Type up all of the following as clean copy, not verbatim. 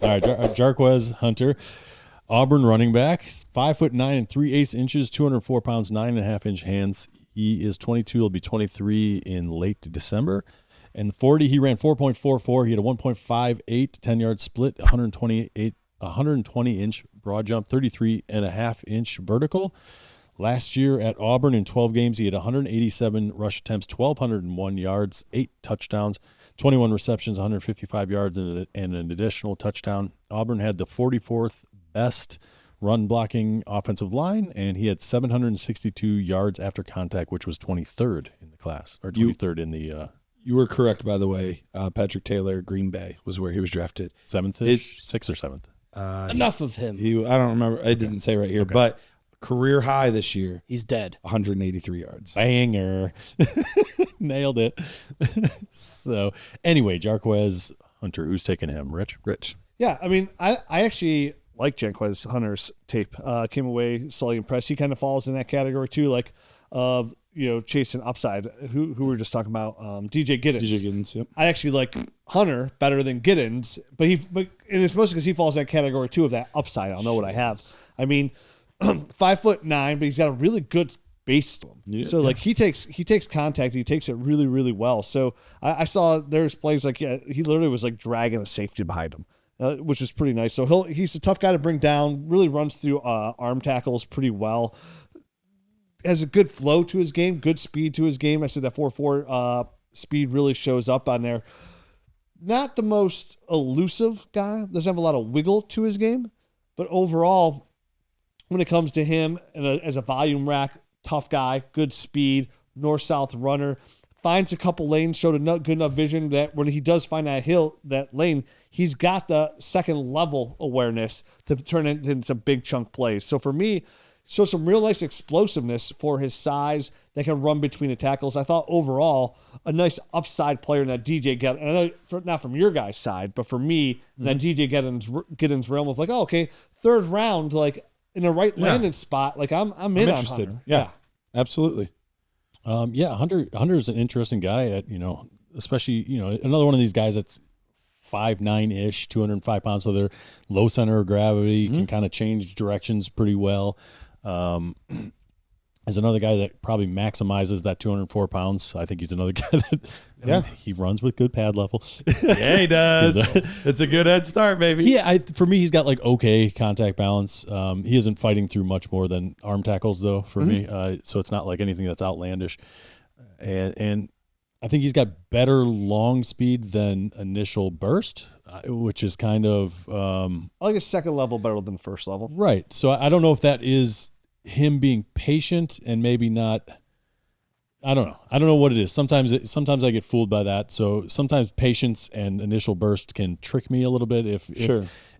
All right, Jarquez Hunter, Auburn running back, 5'9" and 3/8 inches, 204 pounds, 9.5-inch hands. He is 22. He'll be 23 in late December. And the 40, he ran 4.44. He had a 1.58 10-yard split, 120-inch broad jump, 33.5-inch vertical. Last year at Auburn in 12 games, he had 187 rush attempts, 1,201 yards, 8 touchdowns, 21 receptions, 155 yards, and an additional touchdown. Auburn had the 44th best run-blocking offensive line, and he had 762 yards after contact, which was 23rd in the class, or 23rd in the You were correct, by the way. Patrick Taylor, Green Bay, was where he was drafted. 7th-ish, 6th or 7th. Enough of him. I don't remember. I didn't say right here, but career high this year. He's dead. 183 yards. Banger. Nailed it. So, anyway, Jarquez Hunter, who's taking him? Rich? Yeah, I mean, I actually like Jarquez Hunter's tape. Came away slightly impressed. He kind of falls in that category too, like of chasing upside. Who we were just talking about, DJ Giddens. Yep. I actually like Hunter better than Giddens, but and it's mostly because he falls in that category too of that upside. I don't know what I have. I mean, 5'9", but he's got a really good base to him. Yeah, so like he takes contact, he takes it really, really well. So I saw there's plays like he literally was like dragging a safety behind him, which is pretty nice. So he's a tough guy to bring down. Really runs through arm tackles pretty well. Has a good flow to his game, good speed to his game. I said that 4.4 speed really shows up on there. Not the most elusive guy. Doesn't have a lot of wiggle to his game, but overall, when it comes to him and as a volume rack, tough guy, good speed, north-south runner, finds a couple lanes, showed good enough vision that when he does find that lane, he's got the second level awareness to turn it into big chunk plays. So for me, shows some real nice explosiveness for his size that can run between the tackles. I thought overall a nice upside player in that DJ Giddens. And I know not from your guys' side, but for me, that DJ Giddens realm of like, oh, okay, third round, like, in the right landing spot, like I'm interested. On yeah, absolutely. Hunter's an interesting guy. Especially another one of these guys that's 5'9" 205 pounds, so they're low center of gravity, can kind of change directions pretty well. Is another guy that probably maximizes that 204 pounds. I think he's another guy that he runs with good pad level. Yeah, he does. It's a good head start, baby. Yeah, for me, he's got like okay contact balance. He isn't fighting through much more than arm tackles though for me. So it's not like anything that's outlandish. And I think he's got better long speed than initial burst, which is kind of I like a second level better than first level. Right. So I don't know if that is him being patient and maybe not. I don't know what it is. Sometimes I get fooled by that. So sometimes patience and initial burst can trick me a little bit if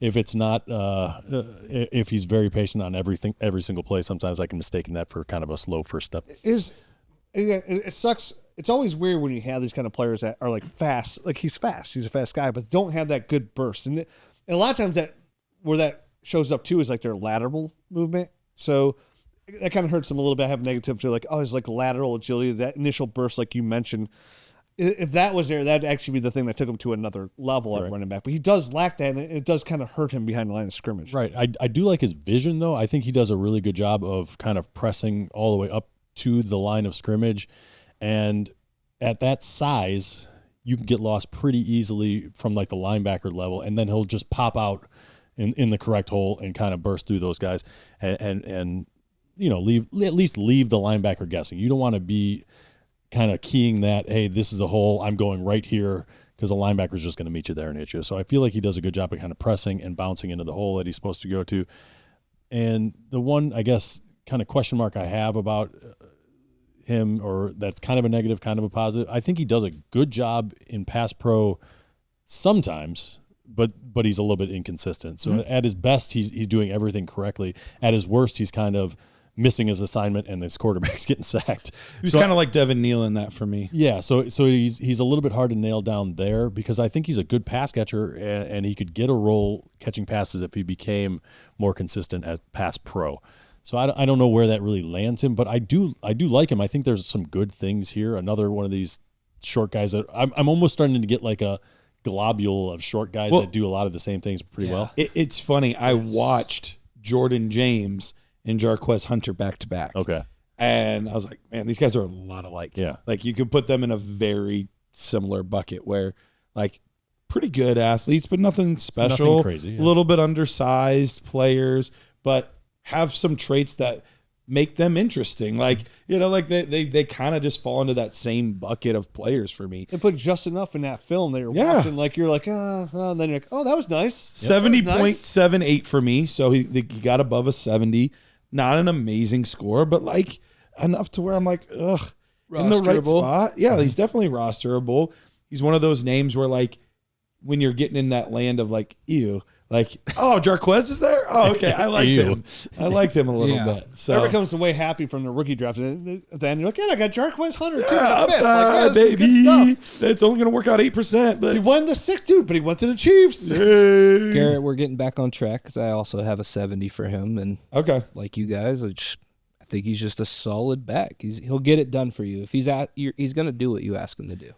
it's not if he's very patient on every single play. Sometimes I can mistake that for kind of a slow first step. It sucks. It's always weird when you have these kind of players that are like fast. Like he's fast. He's a fast guy, but don't have that good burst. And a lot of times where that shows up too is like their lateral movement. So that kind of hurts him a little bit. I have negative to like, oh, his like lateral agility, that initial burst, like you mentioned. If that was there, that'd actually be the thing that took him to another level at running back. But he does lack that, and it does kind of hurt him behind the line of scrimmage. Right. I do like his vision, though. I think he does a really good job of kind of pressing all the way up to the line of scrimmage. And at that size, you can get lost pretty easily from like the linebacker level, and then he'll just pop out in the correct hole and kind of burst through those guys and at least leave the linebacker guessing. You don't want to be kind of keying that, hey, this is the hole, I'm going right here, because the linebacker's just going to meet you there and hit you. So I feel like he does a good job of kind of pressing and bouncing into the hole that he's supposed to go to. And the one, I guess, kind of question mark I have about him, or that's kind of a negative, kind of a positive, I think he does a good job in pass pro sometimes, but he's a little bit inconsistent. So at his best, he's doing everything correctly. At his worst, he's kind of missing his assignment and his quarterback's getting sacked. He's kind of like Devin Neal in that for me. Yeah, so he's a little bit hard to nail down there, because I think he's a good pass catcher and he could get a role catching passes if he became more consistent as pass pro. So I don't know where that really lands him, but I do like him. I think there's some good things here. Another one of these short guys that I'm almost starting to get like a globule of short guys Well, that do a lot of the same things pretty well. It's funny. I watched Jordan James and Jarquez Hunter back to back. Okay. And I was like, man, these guys are a lot alike. Yeah. Like you could put them in a very similar bucket where like pretty good athletes, but nothing special. Nothing crazy. A little bit undersized players, but have some traits that make them interesting. Like, like they kind of just fall into that same bucket of players for me. They put just enough in that film that you're watching. Like you're like, and then you're like, oh, that was nice. 70.78 for me. So he got above a 70. Not an amazing score, but like enough to where I'm like, ugh, in the right spot. Yeah, he's definitely rosterable. He's one of those names where like when you're getting in that land of like, ew, like, oh, Jarquez is there? Oh, okay. I liked him. I liked him a little bit. So everyone comes away happy from the rookie draft. And then you're like, I got Jarquez Hunter too. yeah, in the fifth. upside, Like, this is baby. good stuff. It's only going to work out 8%, but He won the sixth, dude, but he went to the Chiefs. Garrett, we're getting back on track because I also have a 70 for him, and okay. like you guys, I think he's just a solid back. He'll get it done for you. If he's going to do what you ask him to do.